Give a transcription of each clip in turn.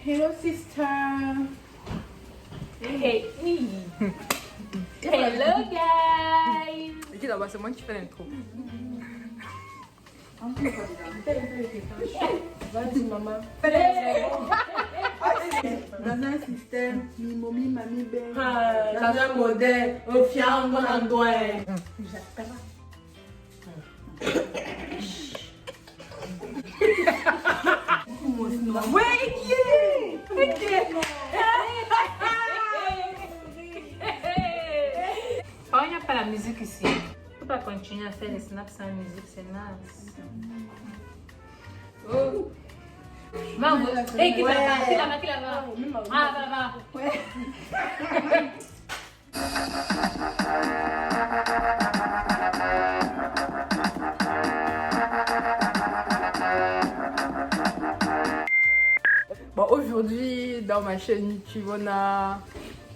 Hello, sister. Hey. Hello, guys. Ok, d'abord, c'est moi qui fais l'intro. Vas-y, maman. Dans un système, mi momi, mami, ben. Dans un modèle, au fiango, en doigt. Quand il n'y a pas la musique ici, il ne faut pas continuer à faire les snaps sans musique, c'est nice. Oh. Maman, hey, qui là-bas? Ah, va. Ouais. Bon, aujourd'hui, dans ma chaîne YouTube, on a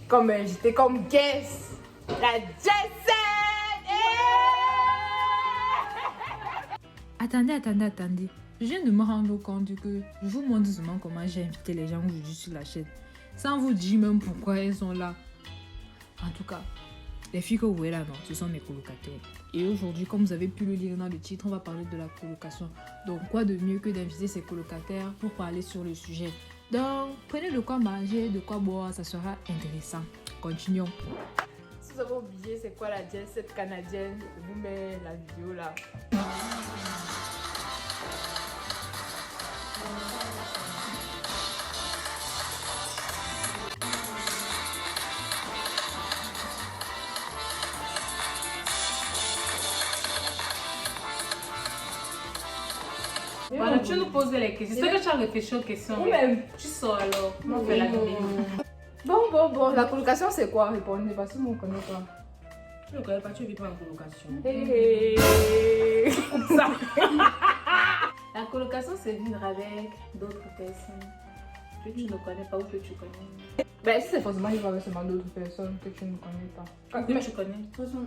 comme invité, comme guest, la Jessie. Attendez. Je viens de me rendre compte que je vous montre seulement comment j'ai invité les gens aujourd'hui sur la chaîne. Sans vous dire même pourquoi elles sont là. En tout cas, les filles que vous voyez là, non, ce sont mes colocataires. Et aujourd'hui, comme vous avez pu le lire dans le titre, on va parler de la colocation. Donc, quoi de mieux que d'inviter ses colocataires pour parler sur le sujet. Donc, prenez de quoi manger, de quoi boire, ça sera intéressant. Continuons. Si vous avez oublié c'est quoi la Jessie, cette canadienne, je vous mets la vidéo là. Voilà, tu nous poses les questions. C'est que tu as réfléchi aux questions. Ou même. Tu sors alors. On fait la vidéo. Bon. La colocation, c'est quoi? Répondez parce que moi, on ne connaît pas. Tu ne connais pas, tu vis pas en colocation. Comme ça. La colocation, c'est vivre avec d'autres personnes que tu ne connais pas ou que tu connais. Ben, si c'est forcément vivre avec seulement d'autres personnes que tu ne connais pas. Que tu connais. De toute façon,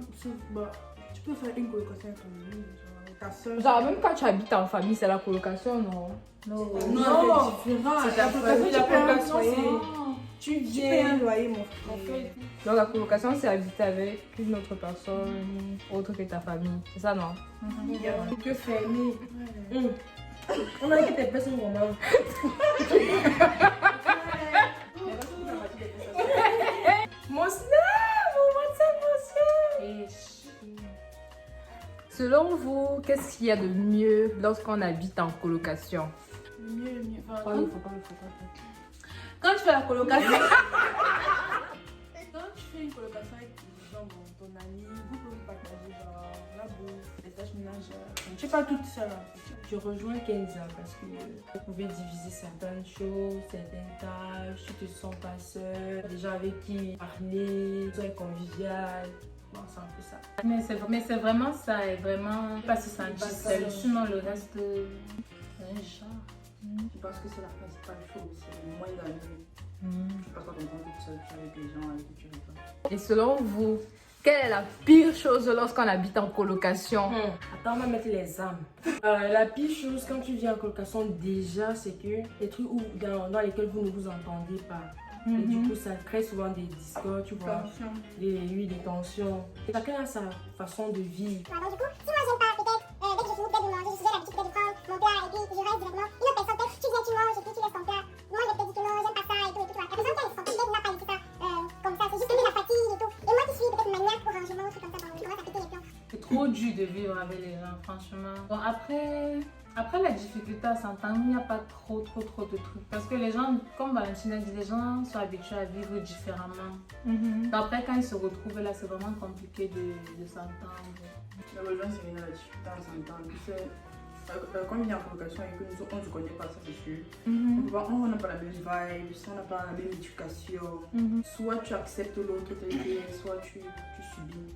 tu peux faire une colocation avec ton ami, avec ta soeur. Genre, même quand tu habites en famille, c'est la colocation, non? Non, C'est différent. C'est La colocation, c'est... tu payes un loyer, mon frère. Donc, la colocation, c'est habiter avec une autre personne autre que ta famille. C'est ça, non? Que fermer. On a dit que tes personnes vont mal. Mon snap! Mon WhatsApp, Selon vous, qu'est-ce qu'il y a de mieux lorsqu'on habite en colocation? Mieux. Enfin, Quand tu fais la colocation, quand tu fais une colocation avec genre, ton ami, vous pouvez partager genre, la bouffe, les tâches ménagères. Tu n'es pas toute seule. Je rejoins Kenza parce que vous pouvez diviser certaines choses, certaines tâches, tu te sens pas seule, des gens avec qui parler, tu es convivial. Bon, c'est un peu ça. mais c'est vraiment ça, et vraiment pas se sentir seul. Sinon, le reste, c'est un genre. Je pense que c'est la principale chose, c'est le moins d'amis. Tu passes pas ton temps toute seule, tu es avec les gens avec qui tu veux pas. Et selon vous, quelle est la pire chose lorsqu'on habite en colocation? Attends, on va mettre les âmes. La pire chose quand tu vis en colocation déjà, c'est que les trucs dans lesquels vous ne vous entendez pas. Et du coup, ça crée souvent des discords, tu vois, des tensions. Chacun a sa façon de vivre. Voilà, donc du coup, si moi j'aime pas, peut-être, dès que je finis peut-être de manger, j'ai l'habitude peut-être de prendre mon plat et puis je reste directement. Une autre personne, peut-être, tu viens, tu manges et puis tu laisses ton plat. Moi, je te dis que non, j'aime pas ça et tout, tu vois. La personne qui a son peut-être n'a pas dit ça comme ça, c'est juste que la fatigue et tout. Et moi qui suis peut-être maniaque pour rangement, un truc comme ça, dans le commence à péter les plans. C'est trop dur de vivre avec les gens, franchement. Bon, après la difficulté à s'entendre, il n'y a pas trop de trucs. Parce que les gens, comme Valentine a dit, les gens sont habitués à vivre différemment. Donc après, quand ils se retrouvent là, c'est vraiment compliqué de s'entendre. La religion, c'est une difficulté à s'entendre. Tu sais, quand on vient en colocation et que nous, on ne se connaît pas, ça c'est sûr. On n'a pas la même vibe, on n'a pas la même éducation. Soit tu acceptes l'autre tel qu'il est, soit tu subis.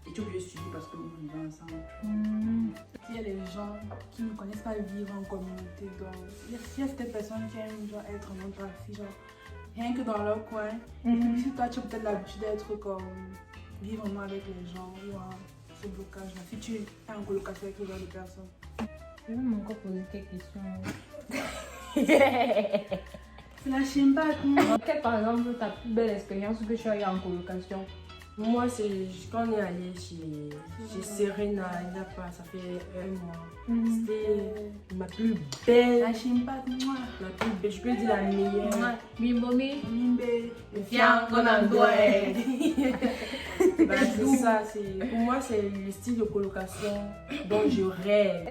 Et tu es obligé de subir parce que vous vivez ensemble. Il y a les gens qui ne connaissent pas vivre en communauté. Donc, il y a certaines personnes qui aiment genre, être en autre partie, genre rien que dans leur coin. Et puis si toi tu as peut-être l'habitude d'être comme vivre vraiment avec les gens ou ce blocage là. Si tu es en colocation avec ce genre de personnes. Je vais encore poser quelques questions. C'est la chimbate. Quelle par exemple ta plus belle expérience que tu as eu en colocation? Moi, c'est quand on est allé chez Serena, il n'y a pas, ça fait un mois. C'était ma plus belle. La chimbate, moi. La plus belle, je peux dire la meilleure. Mimbomi. Mimbe. Viens, on en doit. Bah, c'est ça, pour moi, c'est le style de colocation dont je rêve.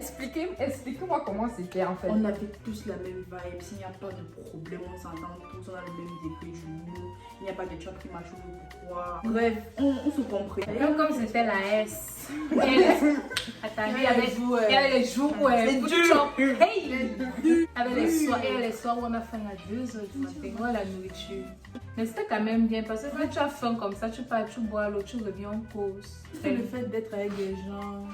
Expliquez-moi comment c'était en fait. On avait tous la même vibe, s'il n'y a pas de problème, on s'entend tous, on a le même degré d'humour, il n'y a pas de chat qui marche ou pourquoi. Bref, on se comprend. Même comme c'était la S. Attendez, il y avait les jours où elle avec les soirs où on a faim à 2h du matin, ouais, la nourriture. Mais c'était quand même bien parce que quand tu as faim comme ça, tu pars, tu bois l'eau, tu reviens en cause. C'est le fait d'être avec des gens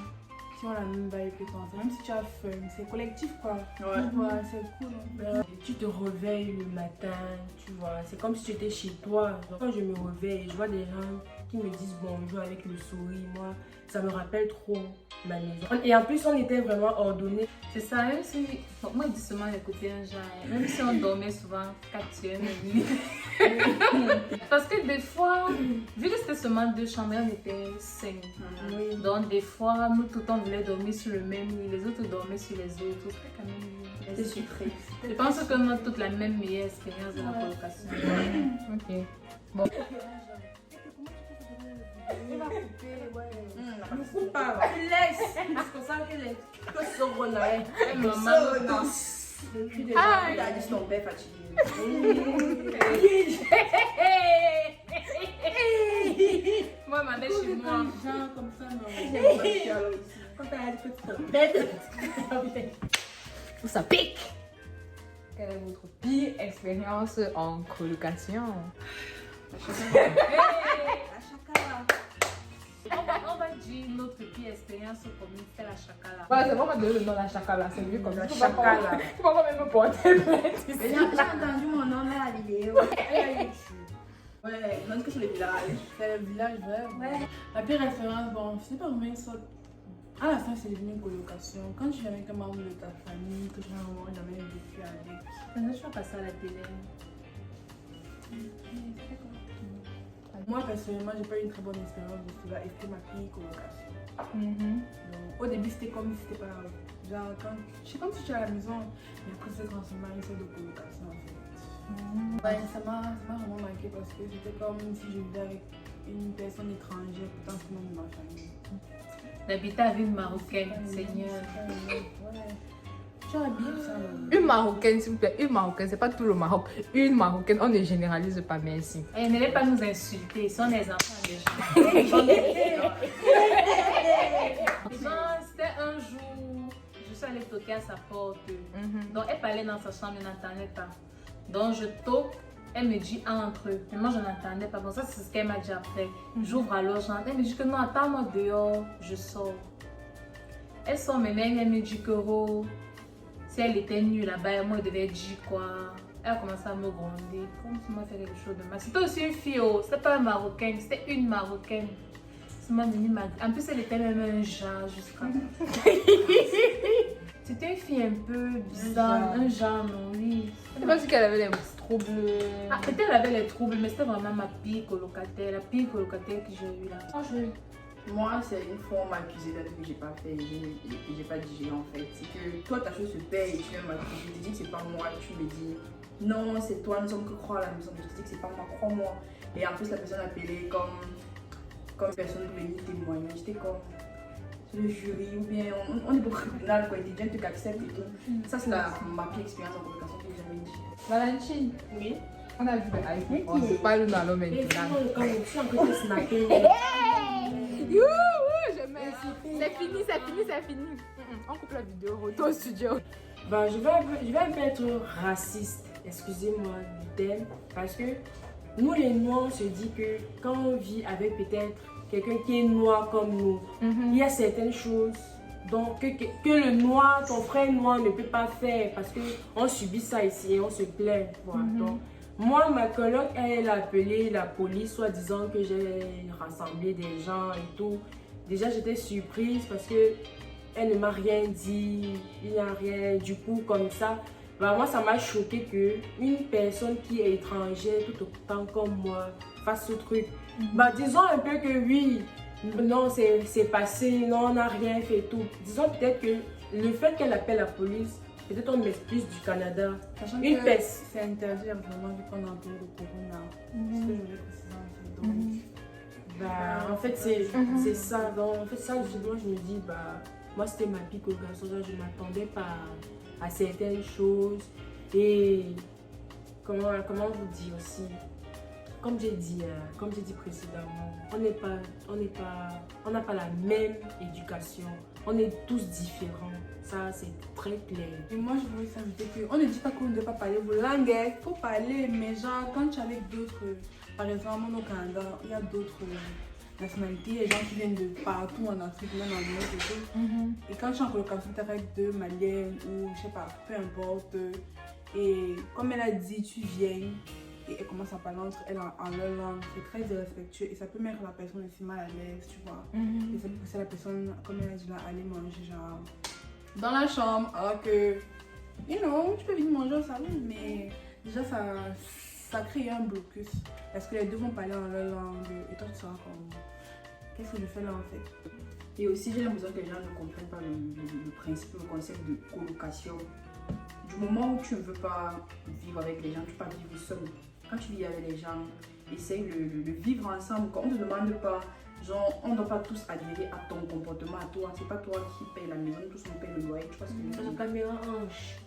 qui ont la même vibe que toi, même si tu as faim, c'est collectif quoi. Ouais, c'est cool. Tu te réveilles le matin, tu vois, c'est comme si tu étais chez toi. Donc, quand je me réveille, je vois des gens qui me disent bonjour avec le sourire. Moi, ça me rappelle trop ma maison. Et en plus, on était vraiment ordonnés. C'est ça, même si. Bon, moi, je dis seulement écouter un genre. Même si on dormait souvent 4h, 1h30. Parce que des fois, vu que c'était seulement 2 chambres, on était 5. Oui. Donc, des fois, nous, tout le temps, on voulait dormir sur le même lit. Les autres dormaient sur les autres. C'était quand même bien. C'est sucré. Je pense que nous avons toute la même meilleure expérience de la colocation. Ok. On ne coupe pas. Tu laisses. C'est comme ça que les choses sont renouées. Maman, Il a dit ton père fatigué. moi, ma mère chez moi. Genre comme ça, non. Quand t'as dit que ton père. Ça pique. Quelle est votre pire expérience en colocation? On va dire notre pire expérience commune, c'était la chakala. Voilà, c'est vraiment donner le nom de la chakala, c'est mieux comme ça. La chakala. Tu vas quand même me porter plainte ici. J'ai entendu mon nom dans la vidéo. Ouais, non, que sur le village. C'est le village, vrai. Ouais. La pire référence, bon, c'est pas vraiment une sorte. À la fin, c'est devenu une colocation. Quand tu es avec un membre de ta famille, que tu as un moment jamais vécu avec. Maintenant, je vais passer à la télé. Moi, personnellement, j'ai pas eu une très bonne expérience de cela et c'était ma pire colocation. Donc, au début, c'était comme si c'était pas. Genre, quand. Je sais comme si tu es à la maison, mais après, c'est transformé en une sorte de colocation en fait. Ouais, ça m'a vraiment marqué parce que c'était comme si je vivais avec une personne étrangère, pourtant c'est même de ma famille. D'habiter avec une marocaine, Seigneur. Ouais. Tu as bien ça. Une marocaine, s'il vous plaît, une marocaine, c'est pas tout le Maroc. Une marocaine, on ne généralise pas, merci. Et n'allez pas nous insulter, ils sont des enfants déjà. C'était un jour, je suis allée toquer à sa porte. Donc elle parlait dans sa chambre, je n'entendais pas. Donc je toque, elle me dit entre. Mais moi je n'entendais pas. Bon, ça c'est ce qu'elle m'a dit après. J'ouvre alors, j'entends. Elle me dit que non, attends-moi dehors, je sors. Elle sort, mais même elle me dit que oh, si elle était nue là-bas, moi elle devait dire quoi. Elle a commencé à me gronder, comme si moi fait quelque chose de mal. C'était aussi une fille, oh, c'était pas une marocaine, c'était une marocaine. En plus, elle était même un genre jusqu'à là. C'était une fille un peu bizarre, un genre, non, oui. C'est pas si qu'elle avait des troubles. Ah, peut-être elle avait les troubles, mais c'était vraiment ma pire colocataire, la pire colocataire que j'ai eue là. Moi, c'est une fois on m'a accusé d'un truc que j'ai pas fait et j'ai pas digéré en fait. C'est que toi, ta chose se paye et tu viens m'accuser. Je te dis que c'est pas moi, tu me dis non, c'est toi, nous sommes que croire à la maison. Je te dis que c'est pas moi, crois-moi. Et en plus, la personne appelée comme personne pour venir témoigner. J'étais comme le jury ou bien on est pour le tribunal quoi, il dit que tu acceptes et tout. Ça, c'est ma pire expérience en communication que j'ai jamais dit. Valentine, Oui. on a vu le iPhone. On se parle dans l'homme Et maintenant. quand je suis en train de snacker. C'est fini. On coupe la vidéo, retour au studio. Ben, je vais un peu être raciste, excusez-moi du terme, parce que nous les noirs, on se dit que quand on vit avec peut-être quelqu'un qui est noir comme nous, il y a certaines choses donc, que le noir, ton frère noir ne peut pas faire parce qu'on subit ça ici et on se plaint. Voilà. Donc, moi, ma coloc, elle a appelé la police, soit disant que j'ai rassemblé des gens et tout. Déjà, j'étais surprise parce que elle ne m'a rien dit, il n'y a rien. Du coup, comme ça, Bah, moi, ça m'a choqué qu'une personne qui est étrangère tout autant comme moi fasse ce truc. Bah, disons un peu que oui, non, c'est passé, non, on n'a rien fait tout. Disons peut-être que le fait qu'elle appelle la police, peut-être on m'explique du Canada. Sachant Une que peste. c'est interdit vraiment vu qu'on a un peu de corona. C'est ce que je voulais préciser en fait. Donc, Bah, en fait, c'est ça. Donc, en fait, ça, moi, je me dis, bah, moi, c'était ma pique au garçon. Je ne m'attendais pas à certaines choses. Et comment vous dire aussi, comme j'ai dit précédemment, on n'a pas la même éducation. On est tous différents. Ça, c'est très clair. et moi, je voulais s'ajouter qu'on ne dit pas qu'on ne doit pas parler vos langues. Il faut parler, mais genre, quand tu es avec d'autres, par exemple, au Canada, il y a d'autres nationalités, les gens qui viennent de partout en Afrique, même en Europe et tout. Et quand tu es en colocation, tu es avec deux Maliennes ou je sais pas, peu importe. Et comme elle a dit, tu viens et elle commence à parler entre elles en leur langue. C'est très irrespectueux et ça peut mettre la personne aussi mal à l'aise, tu vois. Et ça peut pousser la personne, comme elle a dit là, à aller manger genre dans la chambre, alors que, you know, tu peux venir manger au salon, mais déjà ça crée un blocus. Parce que les deux vont parler dans leur langue et toi tu seras comme, qu'est-ce que je fais là en fait? Et aussi, j'ai l'impression que les gens ne comprennent pas le principe, le concept de colocation. Du moment où tu ne veux pas vivre avec les gens, tu peux pas vivre seul. Quand tu vis avec les gens, essaye de vivre ensemble. On ne te demande pas, genre, on ne doit pas tous adhérer à ton comportement, à toi. C'est pas toi qui paye la maison, tous on paye le loyer. Tu vois ce que je veux La dire? caméra ange.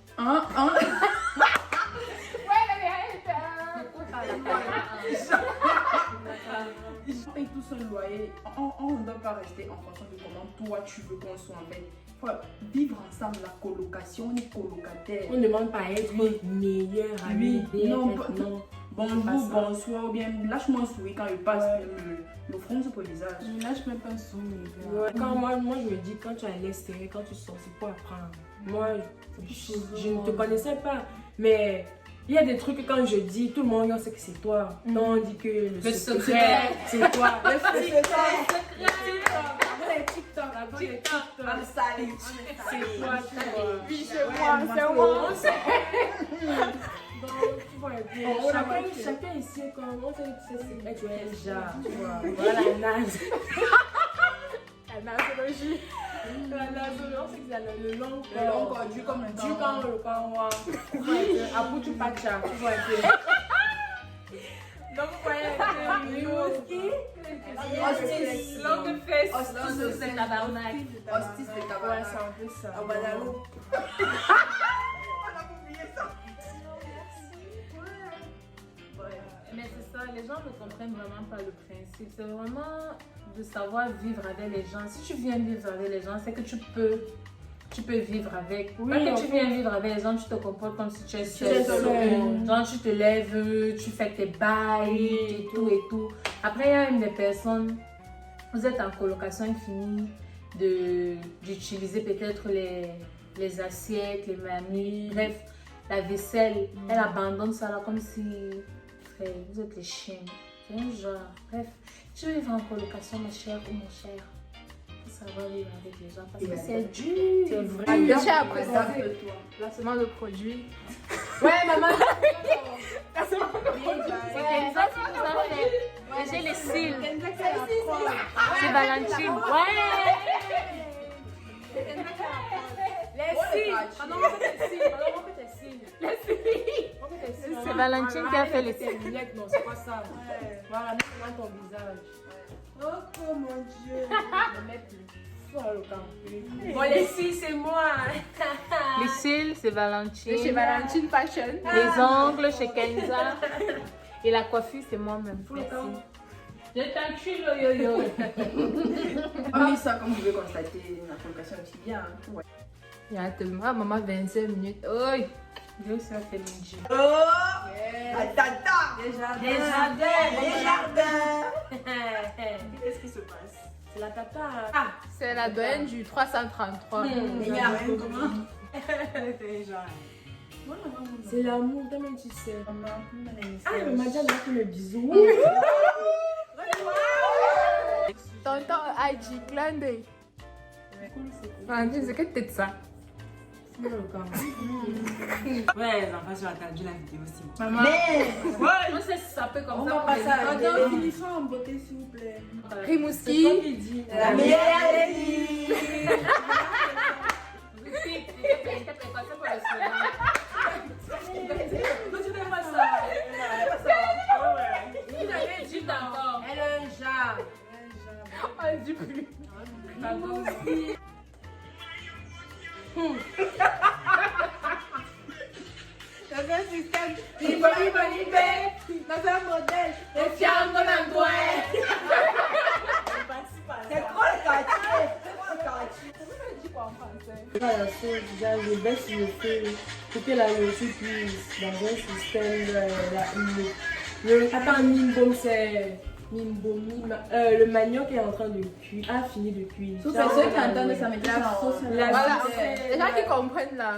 On paye tous un loyer. On ne doit pas rester en fonction de comment toi tu veux qu'on soit en fait. Il faut vivre ensemble, la colocation, on est colocataire. On ne demande pas à être meilleur ami. Non, non. Bonjour, Pas ça. bonsoir, ou bien lâche-moi un sourire quand il passe, le front sur le visage. Là, je mets pas un son, mais Ouais, quand moi, je me dis, quand tu es à l'extérieur, quand tu sors, c'est pour apprendre. Moi, je ne te connaissais pas, mais il y a des trucs que quand je dis, tout le monde sait que c'est toi. Non, on dit que le secret, c'est toi. Le secret, c'est toi. C'est toi. Oui, c'est moi. Donc, tu vois, chacun ici, comme on sait que c'est tu es déjà, tu vois. Voilà la nage. La nasologie. La nage, on sait que c'est le long corps, du comme un Du quand le canwa. Après tu pacha, tu vois un peu. Donc, vous voyez un peu. Hostis. Longue fesse. Hostis de tabarnak. Hostis de Ouais, tabarnak. c'est un peu ça. Ah, voilà, l'eau. Mais c'est ça, les gens ne comprennent vraiment pas le principe. C'est vraiment de savoir vivre avec les gens. Si tu viens vivre avec les gens, c'est que tu peux vivre avec. Oui, Pas que en tu fait. viens vivre avec les gens, tu te comportes comme si tu es es seul. seul. Genre, tu te lèves, tu fais tes bails et tout et tout. Après, il y a une des personnes, vous êtes en colocation infinie, d'utiliser peut-être les assiettes, les mamies, bref, la vaisselle. Elle abandonne ça là comme si, frère, vous êtes les chiens. C'est un genre, bref, tu veux vivre en colocation, ma chère ou mon cher. Ça va vivre avec les gens parce que c'est dur. C'est vrai. Je tiens à Ça préciser, peut toi. placement de produit. Ouais, maman. Placement de produit. C'est Kenza qui nous a fait. Et j'ai les cils. C'est Valentine. Ouais! Les cils. Ah non, on fait tes cils. Ah non, on fait tes cils. Les cils. On fait tes cils. C'est Valentine qui a fait les C'est cils. lunettes, non, c'est pas ça. Voilà, mets dans ton visage. Oh mon dieu. Ne mets plus. Fort le camp. Bon, les cils, c'est moi. Les cils, c'est Chez Valentine. Valentine Fashion. Les ongles chez Kenza. Et la coiffure, c'est moi-même. Faut le camp. Je t'encule, yo-yo. Ah oui, ça, comme vous pouvez constater, la colocation est aussi bien. Hein. Ouais. Il y a tellement. Ah, maman, 25 minutes. Oi! Dieu, ça fait une Dieu. Des jardins. Qu'est-ce qui se passe? C'est la tata. C'est la doyenne du 333. Il y a rien comment. Déjà. C'est l'amour, toi-même tu sais. Ah, Ah, le Madja a fait le bisou. Tonton IG, clin d'œil. Valentine, c'est quelle tête ça? Ouais, les enfants, j'ai entendu la vidéo aussi. Maman, on s'est sapé comme On ça. va passer à la Attends, télé. finissons en beauté, s'il vous plaît. Rimouski. C'est toi qui dis. La meilleure Amélie. Continuez pas ça. Il avait dit d'accord. Elle a un jar. On dit plus. Dans un système, libre, dans un modèle, les fiancés dans toi. C'est trop le quartier. C'est trop le quartier. Voilà, c'est déjà, je baisse le feu pour que la nourriture puisse dans un système. Attends, Mimbo, c'est. Mimbo, le manioc est en train de cuire, a fini de cuire. Tous ceux qui entendent ça, mettez ça en sauce. La Voilà, sauce, les gens qui comprennent là,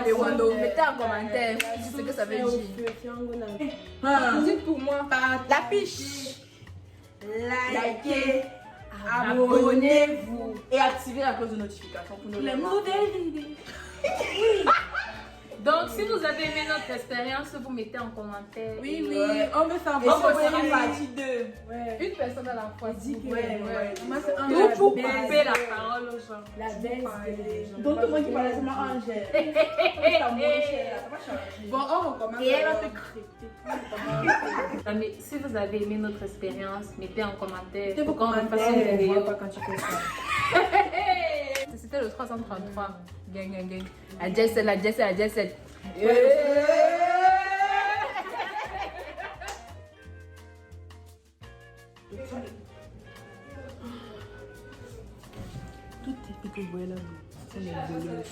le Wando, mettez en commentaire ce que ça veut dire. Dites pour moi, La piche. Likez, abonnez-vous et activez la cloche de notification pour nous les les nouvelles idées. Donc, si vous avez aimé notre expérience, vous mettez en commentaire. Oui, Et, oui, on veut Et savoir. c'est vraiment partie 2. Ouais. Une personne à la fois. Ouais. Moi, c'est un Tout pour la couper baisse. la parole aux gens. La baisse des gens. Donc tout le monde qui parlait seulement Angèle. Ça moins cher, ça va changer. Bon, on recommence. Et elle va te crêper. Ah, mais si vous avez aimé notre expérience, mettez en commentaire. Mettez vos Pour qu'on commentaires, fasse une on vidéo. voit pas quand tu fais ça. C'était le 333. Gang, gang, gang. La Jet-Set, la Jet-Set, la Jet-Set. Tout est que vous voyez là, c'est les voleuses.